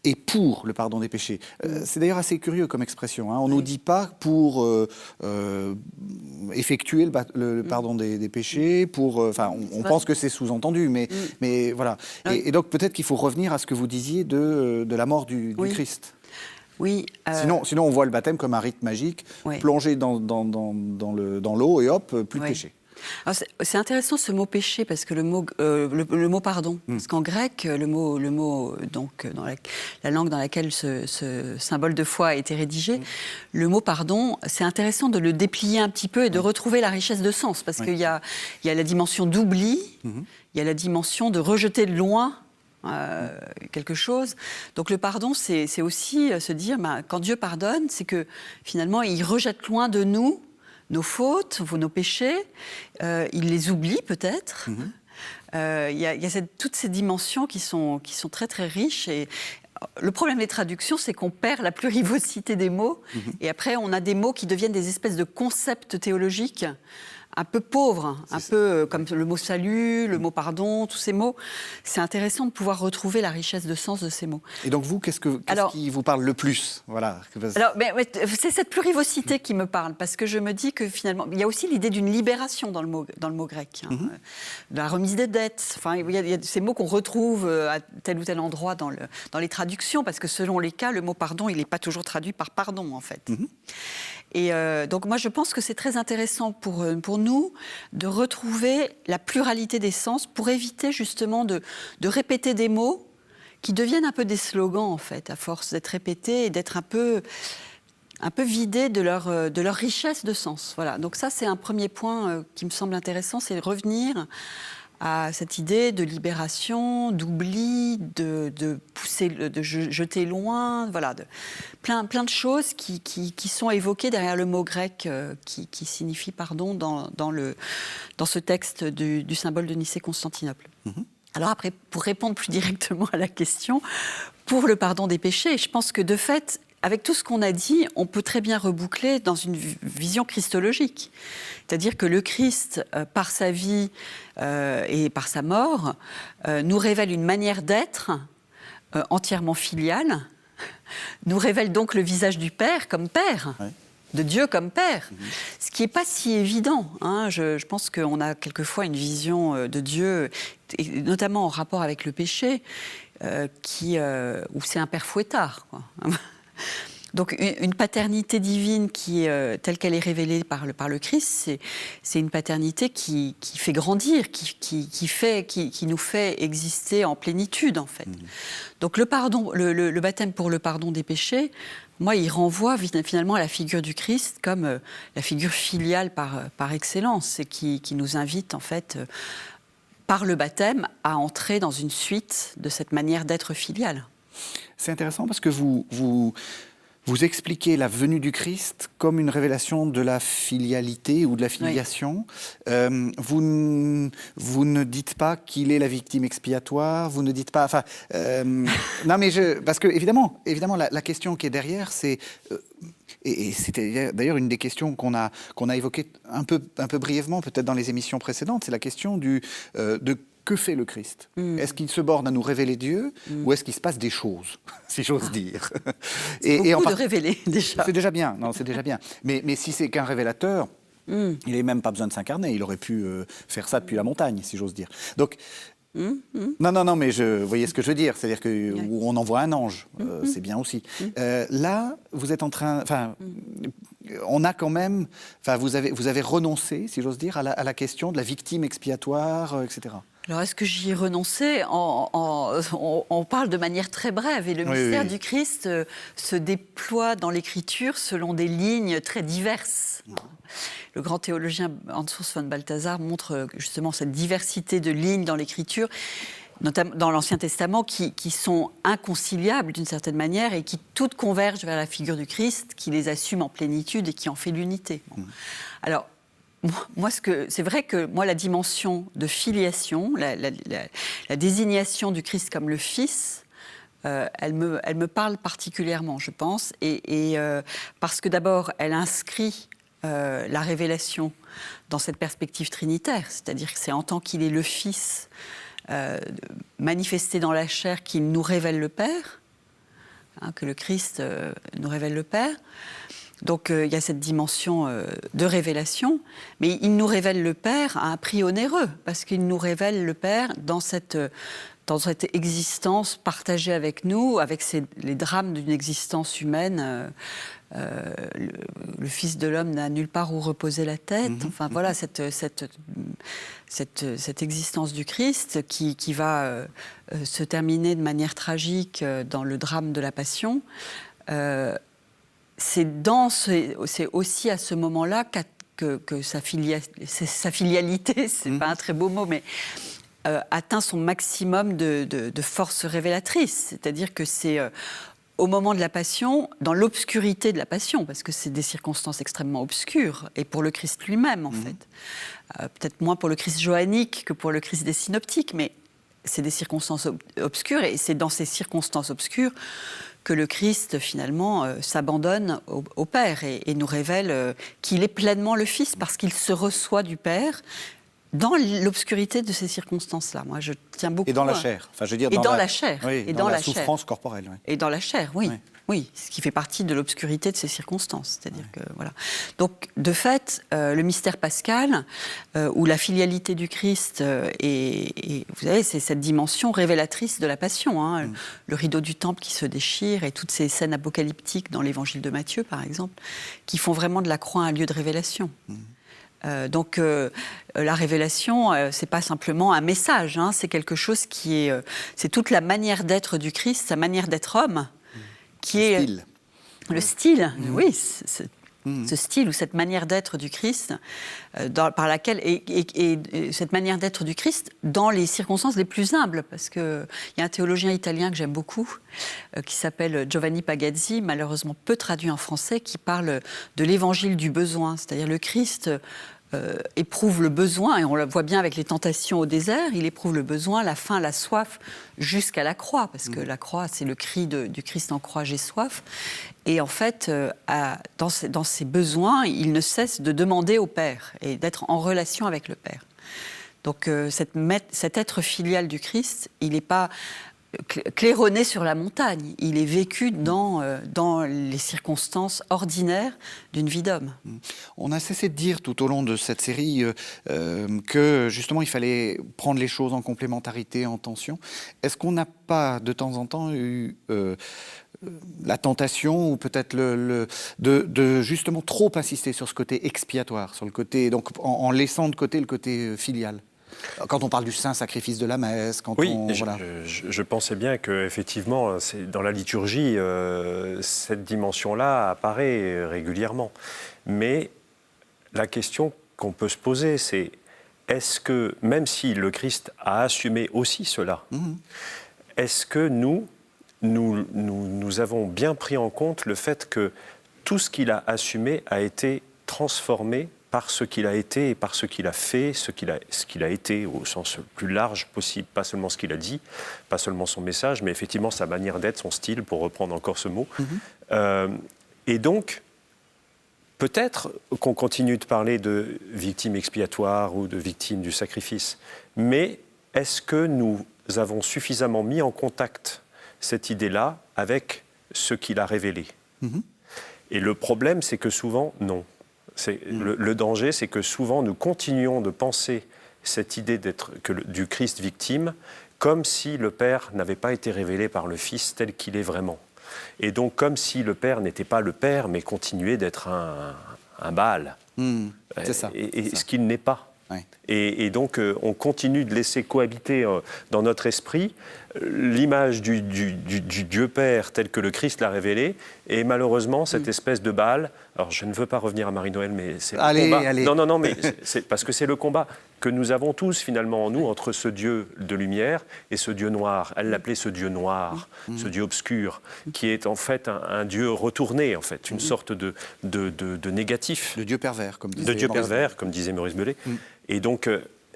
est pour le pardon des péchés? C'est d'ailleurs assez curieux comme expression. Hein. On ne nous dit pas pour effectuer le pardon des péchés, on pense que c'est sous-entendu, mais voilà. Et donc, peut-être qu'il faut revenir à ce que vous disiez de la mort du Christ. Oui. Sinon, on voit le baptême comme un rite magique, plongé dans l'eau et hop, plus de péché. Alors c'est intéressant ce mot péché parce que le mot pardon, parce qu'en grec le mot donc dans la langue dans laquelle ce symbole de foi a été rédigé, le mot pardon, c'est intéressant de le déplier un petit peu et de retrouver la richesse de sens parce qu'il y a la dimension d'oubli, il y a la dimension de rejeter de loin. Quelque chose. Donc le pardon, c'est aussi se dire, quand Dieu pardonne, c'est que finalement, il rejette loin de nous nos fautes, nos péchés, il les oublie peut-être. Il y a toutes ces dimensions qui sont très très riches. Et le problème des traductions, c'est qu'on perd la plurivocité des mots. Et après, on a des mots qui deviennent des espèces de concepts théologiques un peu pauvres, peu comme le mot salut, le mot pardon, tous ces mots. C'est intéressant de pouvoir retrouver la richesse de sens de ces mots. Et donc vous, qu'est-ce qui vous parle le plus? Voilà. Alors, c'est cette plurivocité qui me parle, parce que je me dis que finalement, il y a aussi l'idée d'une libération dans le mot grec, de la remise des dettes. Enfin, il y a ces mots qu'on retrouve à tel ou tel endroit dans les traductions, parce que selon les cas, le mot pardon, il n'est pas toujours traduit par pardon, en fait. Et donc moi, je pense que c'est très intéressant pour nous de retrouver la pluralité des sens pour éviter justement de répéter des mots qui deviennent un peu des slogans, en fait, à force d'être répétés et d'être un peu vidés de leur richesse de sens. Voilà. Donc ça, c'est un premier point qui me semble intéressant, c'est de revenir à cette idée de libération, d'oubli, de pousser, de jeter loin, voilà, plein de choses qui sont évoquées derrière le mot grec qui signifie pardon dans ce texte du symbole de Nicée-Constantinople. Alors après, pour répondre plus directement à la question, pour le pardon des péchés, je pense que de fait, avec tout ce qu'on a dit, on peut très bien reboucler dans une vision christologique. C'est-à-dire que le Christ, par sa vie et par sa mort, nous révèle une manière d'être entièrement filiale, nous révèle donc le visage du Père comme Père, de Dieu comme Père, ce qui n'est pas si évident. Hein. Je pense qu'on a quelquefois une vision de Dieu, et notamment en rapport avec le péché, où c'est un Père fouettard, quoi. Donc une paternité divine telle qu'elle est révélée par le Christ, c'est une paternité qui fait grandir, qui nous fait exister en plénitude en fait. Donc le baptême pour le pardon des péchés, moi, il renvoie finalement à la figure du Christ comme la figure filiale par excellence, et qui nous invite en fait par le baptême à entrer dans une suite de cette manière d'être filiale. C'est intéressant parce que vous expliquez la venue du Christ comme une révélation de la filialité ou de la filiation. Oui. Vous ne dites pas qu'il est la victime expiatoire, vous ne dites pas... non, mais parce que, évidemment la question qui est derrière, c'est... Et c'était d'ailleurs une des questions qu'on a évoquées un peu brièvement, peut-être dans les émissions précédentes, c'est la question de que fait le Christ ? Est-ce qu'il se borne à nous révéler Dieu ou est-ce qu'il se passe des choses, si j'ose dire ? C'est beaucoup de révéler, déjà. C'est déjà bien, non, c'est déjà bien. Mais si c'est qu'un révélateur, il n'avait même pas besoin de s'incarner. Il aurait pu faire ça depuis la montagne, si j'ose dire. Donc, non, mais vous voyez ce que je veux dire. C'est-à-dire où on envoie un ange, c'est bien aussi. Là, vous êtes en train... on a quand même... vous avez renoncé, si j'ose dire, à la question de la victime expiatoire, etc. Alors, est-ce que j'y ai renoncé ? On parle de manière très brève, et le mystère du Christ se déploie dans l'Écriture selon des lignes très diverses. Le grand théologien Hans Urs von Balthasar montre justement cette diversité de lignes dans l'Écriture, notamment dans l'Ancien Testament, qui sont inconciliables d'une certaine manière et qui toutes convergent vers la figure du Christ, qui les assume en plénitude et qui en fait l'unité. Alors, c'est vrai que moi, la dimension de filiation, la désignation du Christ comme le Fils, elle me parle particulièrement, je pense, et parce que d'abord, elle inscrit la révélation dans cette perspective trinitaire, c'est-à-dire que c'est en tant qu'il est le Fils manifesté dans la chair qu'il nous révèle le Père, que le Christ nous révèle le Père. Donc il y a cette dimension de révélation, mais il nous révèle le Père à un prix onéreux, parce qu'il nous révèle le Père dans cette existence partagée avec nous, avec les drames d'une existence humaine. Le Fils de l'homme n'a nulle part où reposer la tête. Enfin voilà, cette existence du Christ qui va se terminer de manière tragique dans le drame de la Passion. C'est aussi à ce moment-là que sa filialité, c'est pas un très beau mot, mais atteint son maximum de force révélatrice. C'est-à-dire que c'est au moment de la Passion, dans l'obscurité de la Passion, parce que c'est des circonstances extrêmement obscures, et pour le Christ lui-même, en fait. Peut-être moins pour le Christ johannique que pour le Christ des synoptiques, mais c'est des circonstances obscures, et c'est dans ces circonstances obscures que le Christ, finalement, s'abandonne au Père et nous révèle qu'il est pleinement le Fils, parce qu'il se reçoit du Père dans l'obscurité de ces circonstances-là. Moi, je tiens beaucoup... Et dans la chair. Enfin, je veux dire, dans la chair. Oui, et dans la chair. souffrance corporelle. Oui. Et dans la chair, oui. Oui. Oui, ce qui fait partie de l'obscurité de ces circonstances. C'est-à-dire que, voilà. Donc, de fait, le mystère pascal, où la filialité du Christ, et vous savez, c'est cette dimension révélatrice de la Passion. Hein, le rideau du temple qui se déchire, et toutes ces scènes apocalyptiques dans l'évangile de Matthieu, par exemple, qui font vraiment de la croix un lieu de révélation. Donc, la révélation, c'est pas simplement un message, hein, c'est quelque chose qui est... c'est toute la manière d'être du Christ, sa manière d'être homme, qui le est... style. Le style, oui, ce style ou cette manière d'être du Christ, par laquelle... Et cette manière d'être du Christ dans les circonstances les plus humbles, parce qu'il y a un théologien italien que j'aime beaucoup, qui s'appelle Giovanni Pagazzi, malheureusement peu traduit en français, qui parle de l'évangile du besoin, c'est-à-dire le Christ... éprouve le besoin, et on le voit bien avec les tentations au désert, il éprouve le besoin, la faim, la soif, jusqu'à la croix, parce que la croix, c'est le cri du Christ en croix, j'ai soif. Et en fait, dans ses besoins, il ne cesse de demander au Père, et d'être en relation avec le Père. Donc cet être filial du Christ, il n'est pas claironné sur la montagne, il est vécu dans les circonstances ordinaires d'une vie d'homme. On a cessé de dire tout au long de cette série que justement il fallait prendre les choses en complémentarité, en tension. Est-ce qu'on n'a pas de temps en temps eu la tentation ou peut-être de justement trop insister sur ce côté expiatoire, sur le côté, donc en laissant de côté le côté filial. Quand on parle du saint sacrifice de la messe, quand oui, voilà. je pensais bien qu'effectivement, dans la liturgie, cette dimension-là apparaît régulièrement. Mais la question qu'on peut se poser, c'est est-ce que, même si le Christ a assumé aussi cela, est-ce que nous avons bien pris en compte le fait que tout ce qu'il a assumé a été transformé par ce qu'il a été et par ce qu'il a fait, ce qu'il a été au sens le plus large possible, pas seulement ce qu'il a dit, pas seulement son message, mais effectivement sa manière d'être, son style, pour reprendre encore ce mot. Et donc, peut-être qu'on continue de parler de victimes expiatoires ou de victimes du sacrifice, mais est-ce que nous avons suffisamment mis en contact cette idée-là avec ce qu'il a révélé? Et le problème, c'est que souvent, non. Le danger, c'est que souvent, nous continuons de penser cette idée du Christ victime comme si le Père n'avait pas été révélé par le Fils tel qu'il est vraiment. Et donc, comme si le Père n'était pas le Père, mais continuait d'être un Baal. C'est ça. Et ce qu'il n'est pas. Ouais. Et donc, on continue de laisser cohabiter dans notre esprit l'image du Dieu Père tel que le Christ l'a révélé, et malheureusement, cette espèce de Baal. Alors, je ne veux pas revenir à Marie-Noël, mais c'est le combat. Allez. Non, mais c'est parce que c'est le combat que nous avons tous finalement en nous entre ce Dieu de lumière et ce Dieu noir. Elle l'appelait ce Dieu noir, ce Dieu obscur, qui est en fait un Dieu retourné, en fait, une sorte de négatif. De Dieu pervers, comme disait Maurice Bellet. Et donc,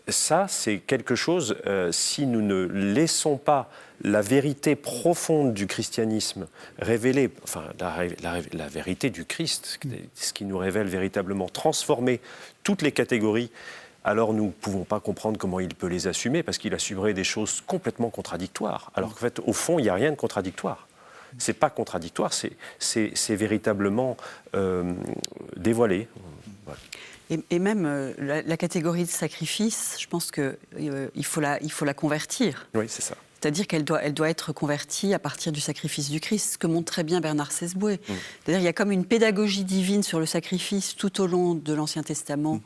ça, c'est quelque chose, si nous ne laissons pas la vérité profonde du christianisme révélée, enfin la vérité du Christ, ce qui nous révèle véritablement, transformer toutes les catégories, alors nous ne pouvons pas comprendre comment il peut les assumer, parce qu'il assumerait des choses complètement contradictoires. Alors qu'en fait, au fond, il n'y a rien de contradictoire. C'est pas contradictoire, c'est véritablement dévoilé. Voilà. Et même la catégorie de sacrifice, je pense qu'il faut la convertir. Oui, c'est ça. C'est-à-dire qu'elle doit être convertie à partir du sacrifice du Christ, ce que montre très bien Bernard Sesboué. C'est-à-dire qu'il y a comme une pédagogie divine sur le sacrifice tout au long de l'Ancien Testament.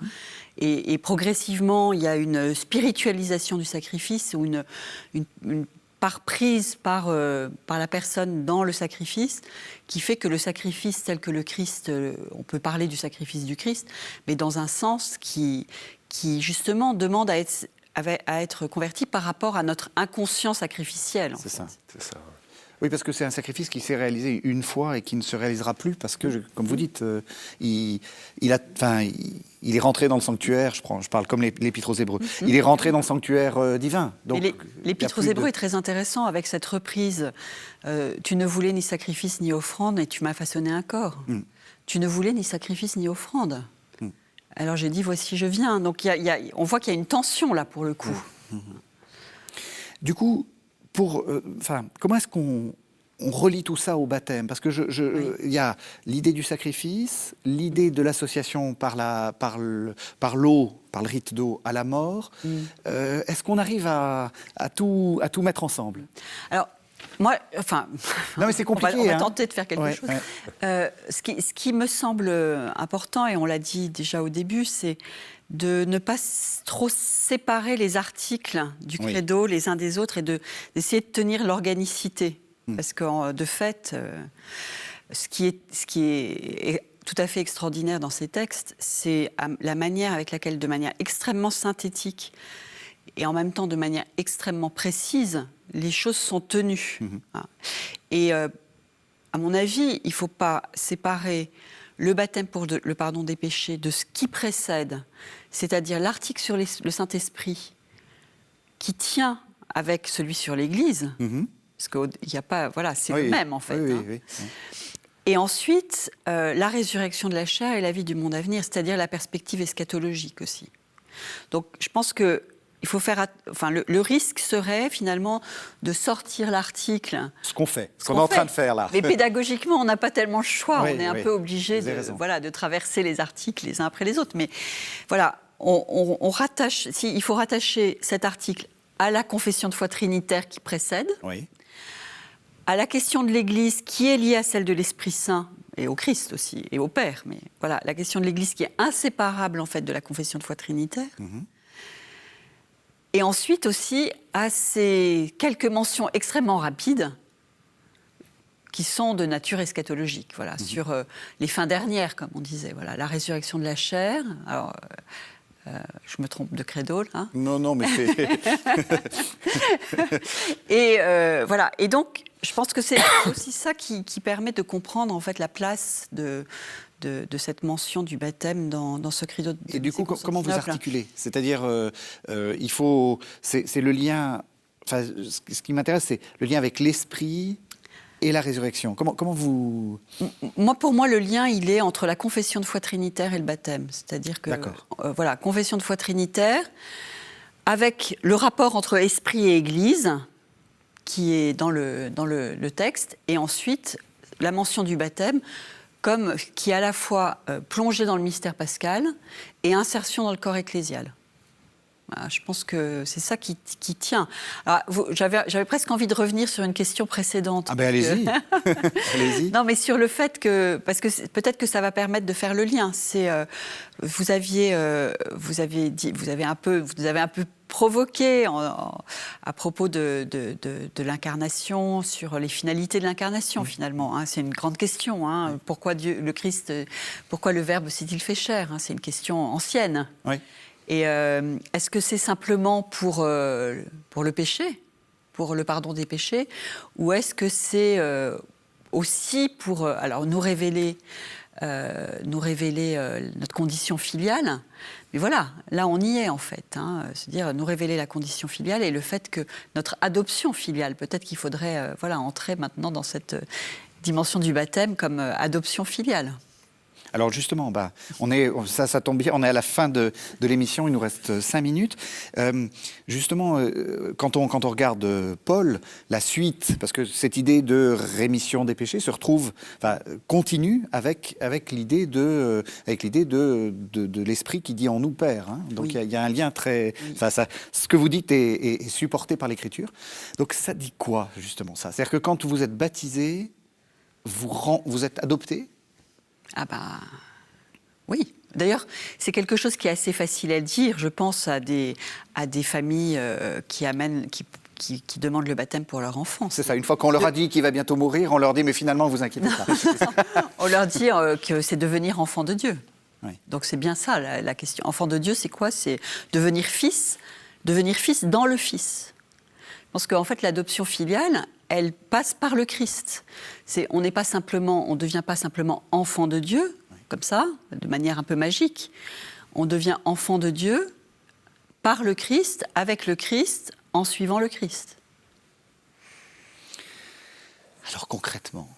Et progressivement, il y a une spiritualisation du sacrifice ou une part prise par la personne dans le sacrifice, qui fait que le sacrifice tel que le Christ, on peut parler du sacrifice du Christ, mais dans un sens qui justement demande à être converti par rapport à notre inconscient sacrificiel. C'est ça. Oui, parce que c'est un sacrifice qui s'est réalisé une fois et qui ne se réalisera plus, parce que, comme vous dites, il est rentré dans le sanctuaire, je parle comme l'Épître aux Hébreux, il est rentré dans le sanctuaire divin. Donc, l'Épître aux Hébreux est très intéressant avec cette reprise « Tu ne voulais ni sacrifice ni offrande et tu m'as façonné un corps. Tu ne voulais ni sacrifice ni offrande. Alors j'ai dit, voici, je viens. » Donc on voit qu'il y a une tension là, pour le coup. Du coup, comment est-ce qu'on relie tout ça au baptême? Parce que il y a l'idée du sacrifice, l'idée de l'association par l'eau, par le rite d'eau à la mort. Est-ce qu'on arrive à tout mettre ensemble? Alors, moi, non, mais c'est compliqué. On va tenter de faire quelque chose. Ouais. Ce qui me semble important, et on l'a dit déjà au début, c'est de ne pas trop séparer les articles du credo les uns des autres et d'essayer de tenir l'organicité. Parce que, de fait, ce qui est tout à fait extraordinaire dans ces textes, c'est la manière avec laquelle, de manière extrêmement synthétique et en même temps de manière extrêmement précise, les choses sont tenues. Et à mon avis, il ne faut pas séparer le baptême pour le pardon des péchés de ce qui précède, c'est-à-dire l'article sur le Saint-Esprit qui tient avec celui sur l'Église, parce qu'il n'y a pas... Voilà, c'est le même, en fait. Oui. Et ensuite, la résurrection de la chair et la vie du monde à venir, c'est-à-dire la perspective eschatologique aussi. Donc, je pense que il faut faire... le risque serait, finalement, de sortir l'article... Ce qu'on est en train de faire, là. Mais pédagogiquement, on n'a pas tellement le choix. On est un peu obligé de traverser les articles les uns après les autres. Mais voilà, on rattache... il faut rattacher cet article à la confession de foi trinitaire qui précède, à la question de l'Église qui est liée à celle de l'Esprit Saint, et au Christ aussi, et au Père, mais voilà, la question de l'Église qui est inséparable en fait de la confession de foi trinitaire. Et ensuite aussi à ces quelques mentions extrêmement rapides qui sont de nature eschatologique, voilà, sur les fins dernières, comme on disait, voilà, la résurrection de la chair. Alors, je me trompe de credo, là. Non, mais c'est... Et voilà. Et donc, je pense que c'est aussi ça qui permet de comprendre en fait la place de cette mention du baptême dans ce credo. Et du coup, comment vous articulez ? C'est-à-dire, il faut... C'est le lien... Enfin, ce qui m'intéresse, c'est le lien avec l'esprit et la résurrection. Comment vous... Pour moi, le lien, il est entre la confession de foi trinitaire et le baptême. C'est-à-dire que, voilà, confession de foi trinitaire, avec le rapport entre esprit et Église, qui est dans le texte, et ensuite la mention du baptême, comme qui est à la fois plongée dans le mystère pascal et insertion dans le corps ecclésial. Voilà, je pense que c'est ça qui tient. J'avais presque envie de revenir sur une question précédente. Ah ben allez-y. Allez-y. Non, mais sur le fait que, parce que peut-être que ça va permettre de faire le lien. C'est vous avez un peu provoqué à propos de l'incarnation, sur les finalités de l'incarnation finalement. Hein. C'est une grande question. Hein. Pourquoi pourquoi le Verbe s'est-il fait chair, hein. C'est une question ancienne. Oui. Et est-ce que c'est simplement pour le péché, pour le pardon des péchés, ou est-ce que c'est aussi pour nous révéler notre condition filiale? Mais voilà, là on y est en fait, hein, c'est-à-dire nous révéler la condition filiale et le fait que notre adoption filiale, peut-être qu'il faudrait entrer maintenant dans cette dimension du baptême comme adoption filiale. Alors justement, ça tombe bien, on est à la fin de l'émission, il nous reste 5 minutes. Justement, quand on regarde Paul, la suite, parce que cette idée de rémission des péchés continue avec l'idée de l'esprit qui dit en nous Père. Hein. Donc il y a un lien très... ce que vous dites est supporté par l'Écriture. Donc ça dit quoi justement ça ? C'est-à-dire que quand vous êtes baptisé, vous êtes adopté ? Ah oui. D'ailleurs, c'est quelque chose qui est assez facile à dire. Je pense à des familles qui demandent le baptême pour leur enfant. C'est ça, une fois qu'on leur a dit qu'il va bientôt mourir, on leur dit « mais finalement, vous inquiétez pas ». On leur dit que c'est devenir enfant de Dieu. Oui. Donc c'est bien ça la question. Enfant de Dieu, c'est quoi ? C'est devenir fils dans le Fils. Parce qu'en fait, l'adoption filiale, elle passe par le Christ. On ne devient pas simplement enfant de Dieu, comme ça, de manière un peu magique. On devient enfant de Dieu par le Christ, avec le Christ, en suivant le Christ. Alors concrètement,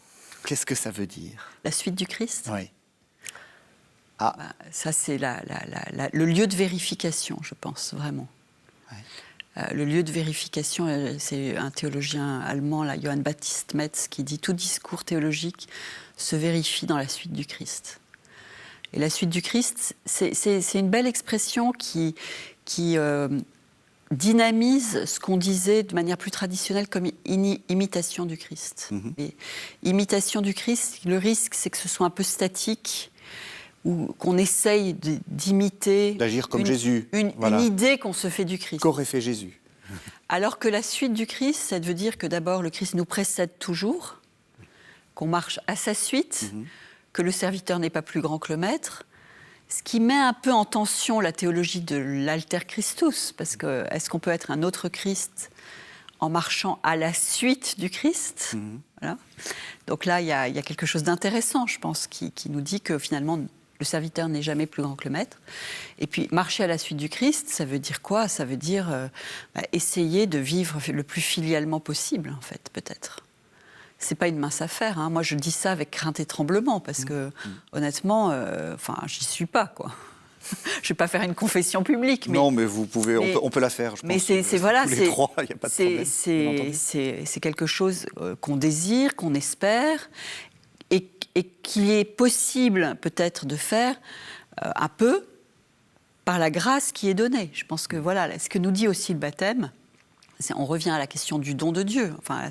qu'est-ce que ça veut dire ? La suite du Christ ? Oui. Ça, c'est le lieu de vérification, je pense, vraiment. Oui. Le lieu de vérification, c'est un théologien allemand, Johann Baptist Metz, qui dit « Tout discours théologique se vérifie dans la suite du Christ ». Et la suite du Christ, c'est une belle expression qui dynamise ce qu'on disait de manière plus traditionnelle comme imitation du Christ. Et imitation du Christ, le risque, c'est que ce soit un peu statique, ou qu'on essaye d'imiter... D'agir comme Jésus. Une idée qu'on se fait du Christ. Qu'aurait fait Jésus ? Alors que la suite du Christ, ça veut dire que d'abord, le Christ nous précède toujours, qu'on marche à sa suite, que le serviteur n'est pas plus grand que le maître, ce qui met un peu en tension la théologie de l'alter Christus, parce que est-ce qu'on peut être un autre Christ en marchant à la suite du Christ ? Voilà. Donc là, il y a quelque chose d'intéressant, je pense, qui nous dit que finalement, le serviteur n'est jamais plus grand que le maître. Et puis, marcher à la suite du Christ, ça veut dire quoi ? Ça veut dire essayer de vivre le plus filialement possible, en fait, peut-être. C'est pas une mince affaire. Hein. Moi, je dis ça avec crainte et tremblement, parce que, honnêtement, j'y suis pas, quoi. Je vais pas faire une confession publique. Mais, non, mais vous pouvez, on peut la faire, je pense. Mais c'est tous les trois, il n'y a pas de problème. C'est quelque chose qu'on désire, qu'on espère, et qu'il est possible peut-être de faire un peu par la grâce qui est donnée. Je pense que voilà, ce que nous dit aussi le baptême, on revient à la question du don de Dieu, enfin,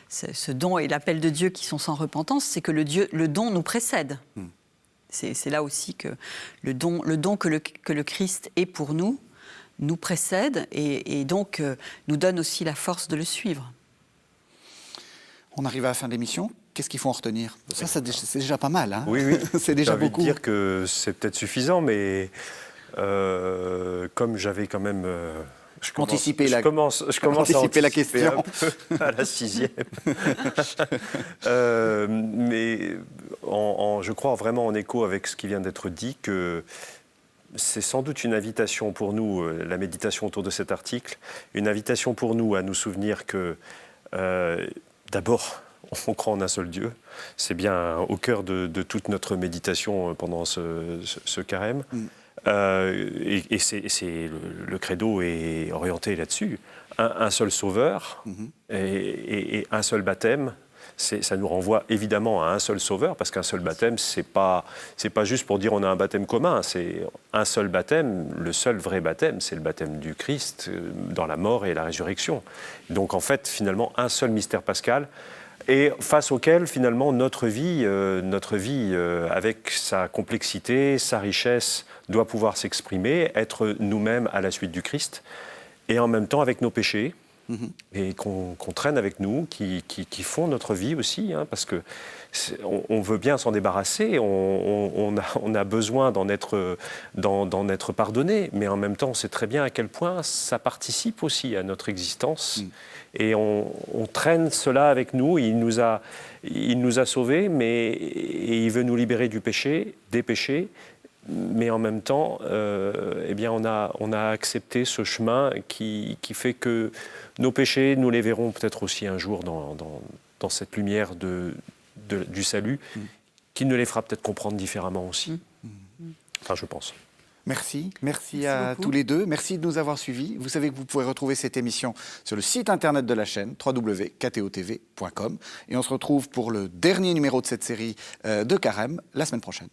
ce don et l'appel de Dieu qui sont sans repentance, c'est que le don nous précède. C'est là aussi que le don que le Christ est pour nous précède et donc nous donne aussi la force de le suivre. On arrive à la fin de l'émission. Qu'est-ce qu'il faut en retenir ? Ça, c'est déjà pas mal. Hein. Oui. C'est déjà beaucoup. J'ai envie de dire que c'est peut-être suffisant, mais comme j'avais quand même... Je commence à anticiper la question un peu à la 6e. Mais je crois vraiment en écho avec ce qui vient d'être dit que c'est sans doute une invitation pour nous, la méditation autour de cet article, une invitation pour nous à nous souvenir que d'abord, on croit en un seul Dieu. C'est bien au cœur de toute notre méditation pendant ce carême. Et le credo est orienté là-dessus. Un seul sauveur et un seul baptême. Ça nous renvoie évidemment à un seul sauveur, parce qu'un seul baptême, c'est pas juste pour dire on a un baptême commun, c'est un seul baptême, le seul vrai baptême, c'est le baptême du Christ dans la mort et la résurrection. Donc en fait, finalement, un seul mystère pascal, et face auquel, finalement, notre vie avec sa complexité, sa richesse, doit pouvoir s'exprimer, être nous-mêmes à la suite du Christ, et en même temps avec nos péchés, et qu'on traîne avec nous, qui font notre vie aussi, hein, parce que on veut bien s'en débarrasser, on a besoin d'en être pardonné, mais en même temps, on sait très bien à quel point ça participe aussi à notre existence, et on traîne cela avec nous. Il nous a sauvés, et il veut nous libérer du péché, des péchés. Mais en même temps, on a accepté ce chemin qui fait que nos péchés, nous les verrons peut-être aussi un jour dans cette lumière du salut, qui ne les fera peut-être comprendre différemment aussi. Enfin, je pense. Merci à beaucoup. Tous les deux. Merci de nous avoir suivis. Vous savez que vous pouvez retrouver cette émission sur le site internet de la chaîne, www.ktotv.com. Et on se retrouve pour le dernier numéro de cette série de Carême la semaine prochaine.